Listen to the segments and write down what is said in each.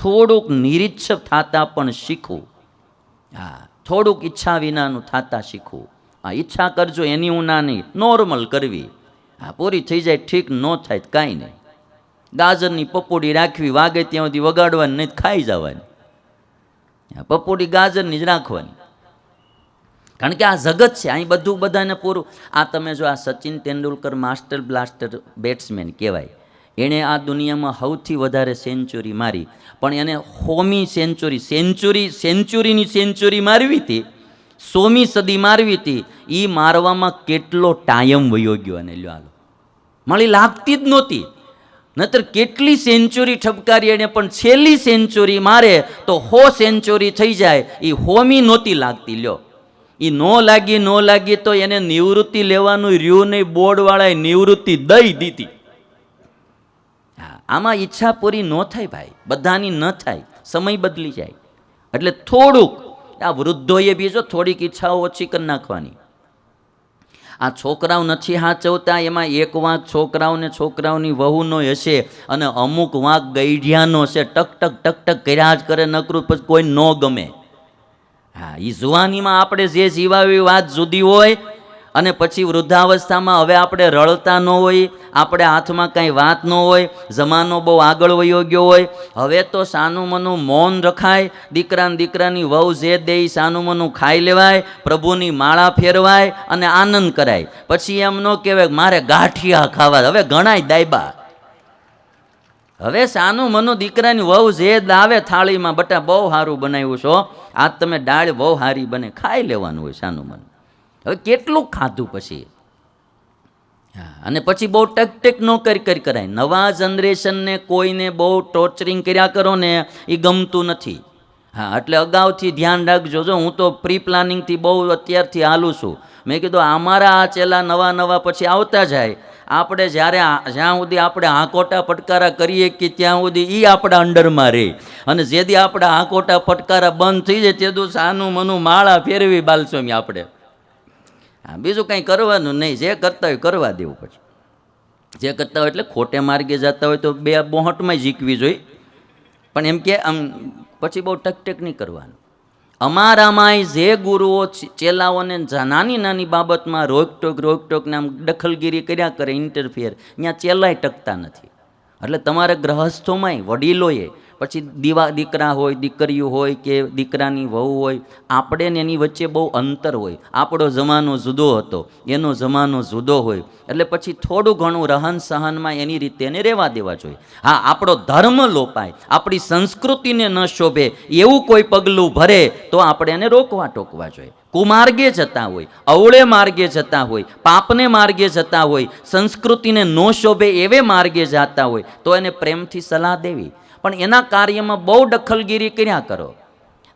થોડુંક નિરીક્ષક થતાં પણ શીખવું. હા, થોડુંક ઈચ્છા વિનાનું થતાં શીખવું. હા, ઈચ્છા કરજો એની હું ના નહીં, નોર્મલ કરવી. હા, પૂરી થઈ જાય ઠીક, ન થાય તો કાંઈ નહીં. ગાજરની પપોડી રાખવી, વાગે ત્યાં સુધી વગાડવાની નહીં, ખાઈ જવાની. પપોડી ગાજરની જ રાખવાની, કારણ કે આ જગત છે, અહીં બધું બધાને પૂરું. આ તમે જો આ Sachin Tendulkar master blaster batsman કહેવાય, એણે આ દુનિયામાં સૌથી વધારે સેન્ચુરી મારી, પણ એને 100મી સેન્ચુરીની સેન્ચુરી મારવી હતી, 100મી સદી મારવી હતી. એ મારવામાં કેટલો ટાઈમ વયો ગયો અને લ્યો હાલો, મળી લાગતી જ નહોતી. નહીતર કેટલી સેન્ચુરી ઠપકારી એને, પણ છેલ્લી સેન્ચુરી મારે તો 100 સેન્ચુરી થઈ જાય, એ 100મી નહોતી લાગતી. લ્યો, એ ન લાગી તો એને નિવૃત્તિ લેવાનું રહ્યું નહીં, બોર્ડવાળાએ નિવૃત્તિ દઈ દીધી. હા, આમાં ઈચ્છા પૂરી ન થાય ભાઈ, બધાની ન થાય, સમય બદલી જાય. એટલે થોડુંક આ વૃદ્ધોએ બી જો થોડીક ઈચ્છાઓ ઓછી કરી નાખવાની. આ છોકરાઓ નથી હાચવતા, એમાં એક વાંક છોકરાઓની વહુનો હશે અને અમુક વાંક ગઈઢિયાનો છે. ટક ટક ટક ટક કર્યા જ કરે, નકરું પછી કોઈ ન ગમે. હા, એ જુવાનીમાં આપણે જે જીવાવી વાત જુદી હોય, અને પછી વૃદ્ધાવસ્થામાં હવે આપણે રળતા ન હોય, આપણે હાથમાં કાંઈ વાત ન હોય, જમાનો બહુ આગળ વયો ગયો હોય. હવે તો સાનું મનું મૌન રખાય, દીકરાની વહુ જે દે એ સાનું મનું ખાઈ લેવાય, પ્રભુની માળા ફેરવાય અને આનંદ કરાય. પછી એમ ન કહેવાય મારે ગાંઠિયા ખાવા. હવે ઘણાય દાયબા. હવે સાનું મનું દીકરાની વહુ જે દાવે થાળીમાં, બટા બહુ સારું બનાવ્યું છો, આજ તમે દાળ બહુ સારી બને, ખાઈ લેવાનું હોય સાનું મનું. હવે કેટલું ખાધું પછી. હા, અને પછી બહુ ટક ન કરી કરાય. નવા જનરેશનને કોઈને બહુ ટોર્ચરિંગ કર્યા કરો ને એ ગમતું નથી. હા, એટલે અગાઉથી ધ્યાન રાખજો. જો હું તો પ્રી પ્લાનિંગથી બહુ અત્યારથી હાલું છું. મેં કીધું અમારા આ ચેલા નવા પછી આવતા જાય, આપણે જ્યાં સુધી આપણે હાંકોટા ફટકારા કરીએ કે ત્યાં સુધી એ આપણા અંડરમાં રહે, અને જેથી આપણા હાંકોટા ફટકારા બંધ થઈ જાય તે સાનું મનું માળા ફેરવી બાલસ્વામી આપણે. હા, બીજું કંઈ કરવાનું નહીં, જે કરતા હોય કરવા દેવું. પછી જે કરતા હોય એટલે ખોટે માર્ગે જતા હોય તો બે બોહટમાં શીખવી જોઈએ, પણ એમ કે આમ પછી બહુ ટક નહીં કરવાનું. અમારામાંય જે ગુરુઓ ચેલાઓને નાની બાબતમાં રોકટોકને આમ દખલગીરી કર્યા કરે, ઇન્ટરફિયર, ત્યાં ચેલાય ટકતા નથી. એટલે તમારે ગ્રહસ્થોમાંય વડીલોએ, પછી દીકરા હોય, દીકરીઓ હોય કે દીકરાની વહુ હોય, આપણે ને એની વચ્ચે બહુ અંતર હોય. આપણો જમાનો જુદો હતો, એનો જમાનો જુદો હોય, એટલે પછી થોડું ઘણું રહન સહનમાં એની રીતે એને રહેવા દેવા જોઈએ. હા, આપણો ધર્મ લોપાય, આપણી સંસ્કૃતિને ન શોભે એવું કોઈ પગલું ભરે તો આપણે એને રોકવા ટોકવા જોઈએ. કુમાર્ગે જતા હોય, અવળે માર્ગે જતા હોય, પાપને માર્ગે જતા હોય, સંસ્કૃતિને ન શોભે એવે માર્ગે જતા હોય તો એને પ્રેમથી સલાહ દેવી. પણ એના કાર્યમાં બહુ દખલગીરી કર્યા કરો.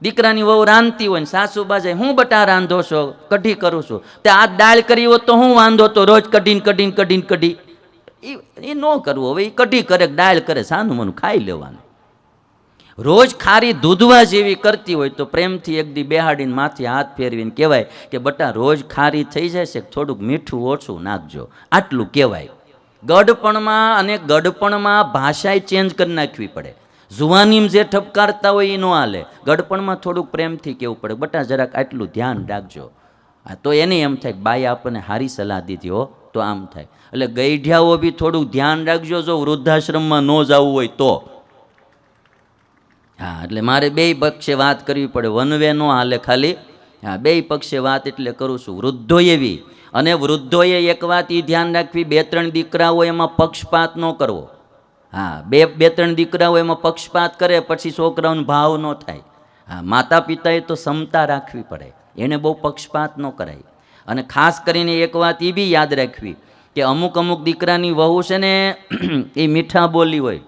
દીકરાની વહુ રાંધતી હોય ને સાસુ બાજાય, હું બટા રાંધો છો, કઢી કરું છું, તે આ દાળ કરી હોત તો હું વાંધો તો, રોજ કઢી એ ન કરવું. હવે એ કઢી કરે, દાળ કરે, સાનું મનું ખાઈ લેવાનું. રોજ ખારી દૂધવા જેવી કરતી હોય તો પ્રેમથી એક દી બેહાડીને માથે હાથ ફેરવીને કહેવાય કે બટા રોજ ખારી થઈ જાય છે, થોડુંક મીઠું ઓછું નાખજો, આટલું કહેવાય. ગડપણમાં ભાષાએ ચેન્જ કરી નાખવી પડે. જુવાનીમાં જે ઠપકારતા હોય એ ન હાલે, ગડપણમાં થોડુંક પ્રેમથી કહેવું પડે, બટા જરાક આટલું ધ્યાન રાખજો. હા, તો એને એમ થાય કે બાઈ આપણને સારી સલાહ દીધી હો, તો આમ થાય. એટલે ગઈઢિયાઓ બી થોડુંક ધ્યાન રાખજો જો વૃદ્ધાશ્રમમાં ન જવું હોય તો. હા, એટલે મારે બે પક્ષે વાત કરવી પડે, વનવે ન હાલે ખાલી. હા, બે પક્ષે વાત એટલે કરું છું. વૃદ્ધોએ બી, અને વૃદ્ધોએ એક વાત એ ધ્યાન રાખવી, 2-3 દીકરા હોય એમાં પક્ષપાત ન કરવો. હા, 2-3 દીકરા હોય એમાં પક્ષપાત કરે પછી છોકરાઓનો ભાવ ન થાય. હા, માતા પિતાએ તો સમતા રાખવી પડે, એને બહુ પક્ષપાત ન કરાય. અને ખાસ કરીને એક વાત એ બી યાદ રાખવી કે અમુક દીકરાની વહુ છે ને એ મીઠા બોલી હોય,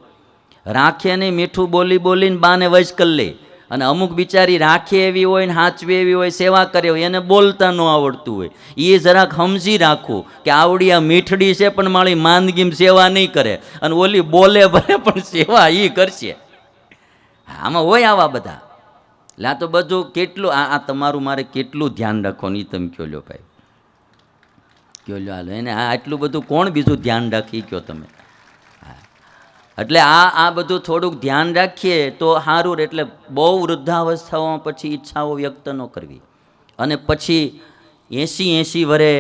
રાખે ને મીઠું બોલીને બાને વશ કરી લે. અને અમુક બિચારી રાખે એવી હોય ને હાચવી એવી હોય, સેવા કરે હોય, એને બોલતા ન આવડતું હોય, એ જરાક સમજી રાખવું કે આવડી આ મીઠડી છે પણ મારી માંદગીમાં સેવા નહીં કરે, અને ઓલી બોલે ભલે પણ સેવા એ કરશે. આમાં હોય આવા બધા. એટલે આ તો બધું કેટલું આ તમારું મારે કેટલું ધ્યાન રાખવાનું એ તમે કહો લ્યો ભાઈ, કહો લ્યો હાલો એને આટલું બધું કોણ બીજું ધ્યાન રાખી કહો તમે. એટલે આ બધું થોડુંક ધ્યાન રાખીએ તો સારું. એટલે બહુ વૃદ્ધાવસ્થાઓમાં પછી ઈચ્છાઓ વ્યક્ત ન કરવી. અને પછી 80 વરે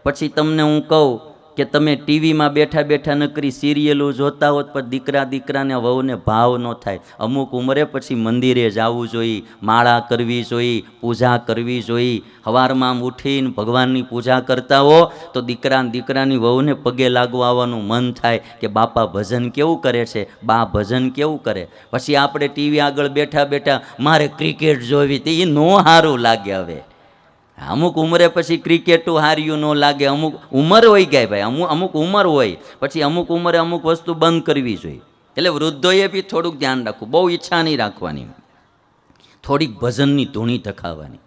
પછી તમને હું કહું કે તમે ટીવીમાં બેઠા બેઠા નકરી સિરિયલો જોતા હોત પણ દીકરાને વહુને ભાવ ન થાય. અમુક ઉંમરે પછી મંદિરે જવું જોઈએ, માળા કરવી જોઈએ, પૂજા કરવી જોઈએ. સવારમાં આમ ઉઠીને ભગવાનની પૂજા કરતા હો તો દીકરાની વહુને પગે લાગવા આવવાનું મન થાય કે બાપા ભજન કેવું કરે છે, બા ભજન કેવું કરે. પછી આપણે ટીવી આગળ બેઠા બેઠા મારે ક્રિકેટ જોવી તે એ નો સારું લાગે. હવે અમુક ઉંમરે પછી ક્રિકેટું હાર્યું ન લાગે. અમુક ઉંમર હોય ગયા ભાઈ, અમુક ઉંમર હોય પછી અમુક ઉંમરે અમુક વસ્તુ બંધ કરવી જોઈએ. એટલે વૃદ્ધોએ બી થોડુંક ધ્યાન રાખવું. બહુ ઈચ્છા નહીં રાખવાની, થોડીક ભજનની ધૂણી ધખાવવાની.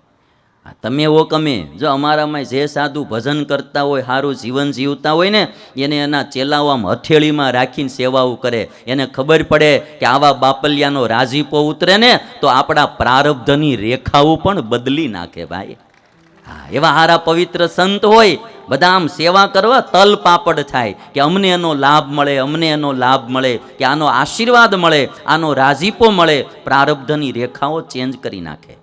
તમે એવો કમે જો અમારામાં જે સાધુ ભજન કરતા હોય, સારું જીવન જીવતા હોય ને, એને એના ચેલાઓ આમ હથેળીમાં રાખીને સેવાઓ કરે. એને ખબર પડે કે આવા બાપલિયાનો રાજીપો ઉતરે ને તો આપણા પ્રારબ્ધની રેખાઓ પણ બદલી નાખે ભાઈ. હા, એવા હારા પવિત્ર સંત હોય બધા આમ સેવા કરવા તલ પાપડ થાય કે અમને એનો લાભ મળે, અમને એનો લાભ મળે, કે આનો આશીર્વાદ મળે, આનો રાજીપો મળે. પ્રારબ્ધની રેખાઓ ચેન્જ કરી નાખે.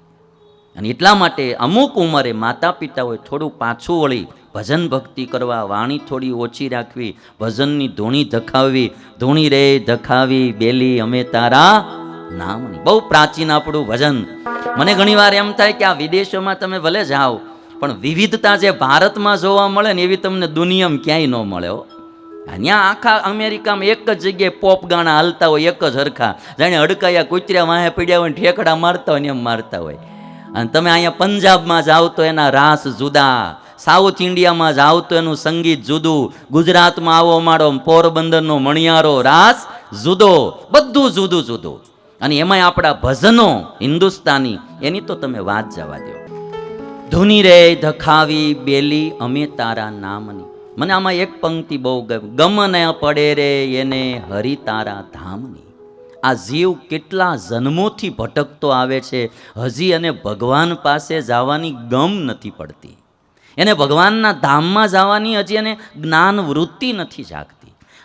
અને એટલા માટે અમુક ઉંમરે માતા પિતા હોય થોડું પાછું વળી ભજન ભક્તિ કરવા, વાણી થોડી ઓછી રાખવી, ભજનની ધૂણી ધખાવવી. ધૂણી રે ધખાવી બેલી અમે તારા નામની. બહુ પ્રાચીન આપણું ભજન. મને ઘણીવાર એમ થાય કે આ વિદેશોમાં તમે ભલે જાઓ પણ વિવિધતા જે ભારતમાં જોવા મળે ને એવી તમને દુનિયામાં ક્યાંય ન મળે હો. ત્યાં આખા અમેરિકામાં એક જ જગ્યાએ પોપ ગાણા હાલતા હોય, એક જ હરખા, જાણે હડકાયા કૂતર્યા વાહે પીડ્યા હોય, ઠેકડા મારતા હોય ને એમ મારતા હોય. અને તમે અહીંયા પંજાબમાં જાઓ તો એના રાસ જુદા, સાઉથ ઇન્ડિયામાં જાઓ તો એનું સંગીત જુદું, ગુજરાતમાં આવો માડો પોરબંદરનો મણિયારો રાસ જુદો, બધું જુદું જુદું. અને એમાંય આપણા ભજનો હિન્દુસ્તાની, એની તો તમે વાત જવા દો. ધૂની રે ધખાવી બેલી અમે તારા નામની. મને આમાં એક પંક્તિ બહુ ગમને પડે રે એને હરિ તારા ધામની. આ જીવ કેટલા જન્મોથી ભટકતો આવે છે, હજી અને ભગવાન પાસે જવાની ગમ નથી પડતી. એને ભગવાનના ધામમાં જવાની હજી એને જ્ઞાન વૃત્તિ નથી જાગતી.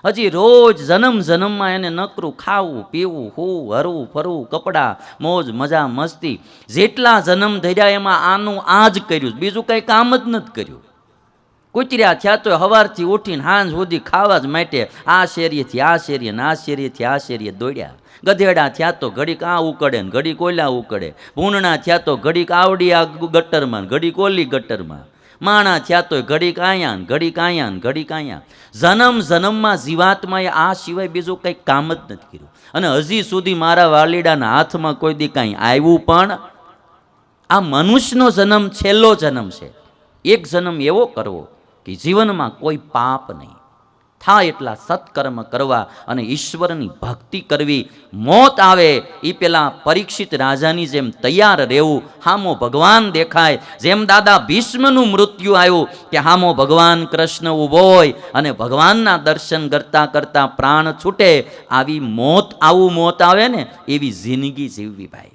હજી રોજ જન્મમાં એને નકરું ખાવું પીવું, હરવું ફરવું, કપડાં, મોજ મજા મસ્તી. જેટલા જન્મ ધર્યા એમાં આનું આ જ કર્યું, બીજું કંઈ કામ જ નથી કર્યું. કૂતર્યા થયા તો સવારથી ઉઠીને સાંજ સુધી ખાવા જ માટે આ શેરીએથી આ શેરીએ ને આ શેરીએથી આ શેરીએ દોડ્યા. ગધેડા થયા તો ઘડીક આ ઉકળે ને ઘડીક ઓલા ઉકળે. ભૂંડણા થયા તો ઘડીક આવડી આ ગટરમાં ને ઘડીક ઓલી ગટરમાં. માણા થયા તો ઘડીક આયા ને ઘડીક આયા ને ઘડીક આયા. જન્મમાં જીવાત્માએ આ સિવાય બીજું કંઈ કામ જ નથી કર્યું. અને હજી સુધી મારા વાલીડાના હાથમાં કોઈ દી કાંઈ આવ્યું પણ. આ મનુષ્યનો જન્મ છેલ્લો જન્મ છે. એક જન્મ એવો કરવો કે જીવનમાં કોઈ પાપ નહીં થાય, એટલા સત્કર્મ કરવા અને ઈશ્વરની ભક્તિ કરવી. મોત આવે એ પેલા પરીક્ષિત રાજાની જેમ તૈયાર રહેવું. હામો ભગવાન દેખાય, જેમ દાદા ભીષ્મનું મૃત્યુ આવ્યું કે હામો ભગવાન કૃષ્ણ ઊભો હોય અને ભગવાનના દર્શન કરતા કરતા પ્રાણ છૂટે. આવી મોત, આવું મોત આવે ને એવી જિંદગી જીવવી ભાઈ.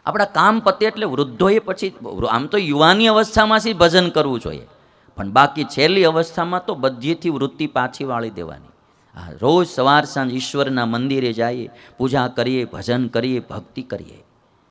આપણા કામ પતે એટલે વૃદ્ધોએ પછી આમ તો યુવાની અવસ્થામાંથી ભજન કરવું જોઈએ, પણ બાકી છેલ્લી અવસ્થામાં તો બધીથી વૃત્તિ પાછી વાળી દેવાની. રોજ સવાર સાંજ ઈશ્વરના મંદિરે જઈએ, પૂજા કરીએ, ભજન કરીએ, ભક્તિ કરીએ.